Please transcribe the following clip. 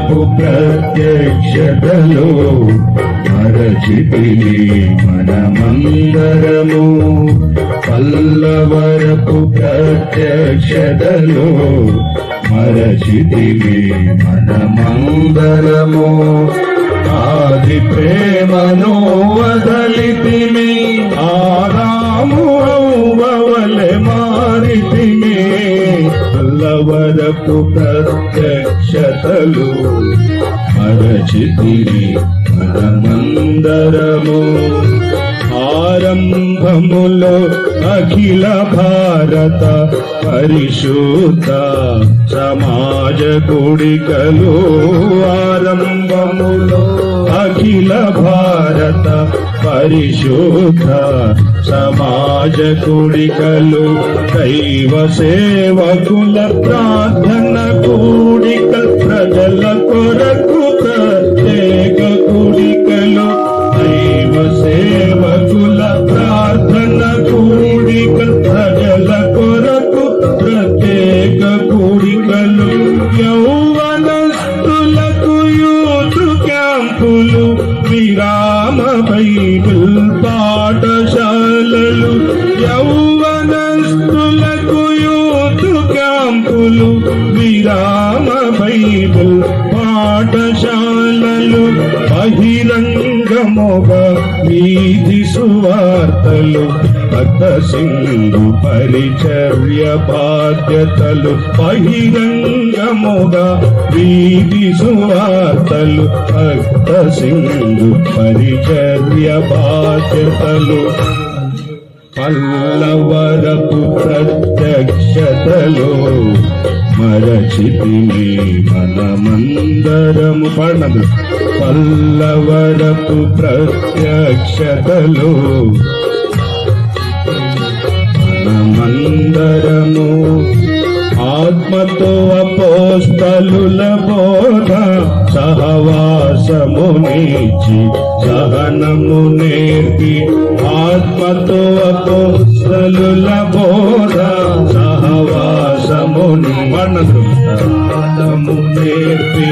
పల్లవరపు ప్రత్యక్షతలో మరచితిని మనమందరము. పల్లవరపు ప్రత్యక్షతలో మరచితిని మనమందరము. ఆది ప్రేమను వదలితిమి, ఆదాము హవ్వవలె మారితిమి. పల్లవరపు ప్రత్యక్షతలు మరచితిమి మనమందరము. ఆరంభములో అఖిల భారత పరిశుద్ధ సమాజ కూడికలు, ఆరంభములో అఖిల భారత పరిశుద్ధ సమాజ కూడికలు, దైవ సేవకుల ప్రార్థన కూడిక, ప్రజల కొరకు ప్రత్యేక కూడికలు, దైవ సేవకుల ప్రార్థన కూడిక, ప్రజల కొరకు ప్రత్యేక కూడికలు, యౌవనస్తులకు యూత్ క్యాంపులు, విరామ బైబిల్ పాఠశాలలు, యౌవనస్తులకు యూత్ క్యాంపులు, విరామ బైబిల్ పాఠశాలలు, బహిరంగముగా వీధి సువార్తలు, భక్త సింధు పరిచర్య బాధ్యతలు, బహిరంగముగా వీధి సువార్తలు, భక్త సింధు పరిచర్య బాధ్యతలు. పల్లవరపు ప్రత్యక్షతలో మరచితిమి మనమందరము. పడనదు. పల్లవరపు ప్రత్యక్షతలో మనమందరము. ఆత్మతో అపోస్తలుల బోధ, సహవాసమునిచ్చి సహనము నేర్పి. ఆత్మతో అపోస్తలుల బోధ, సహవాసముని సహనము నేర్పి.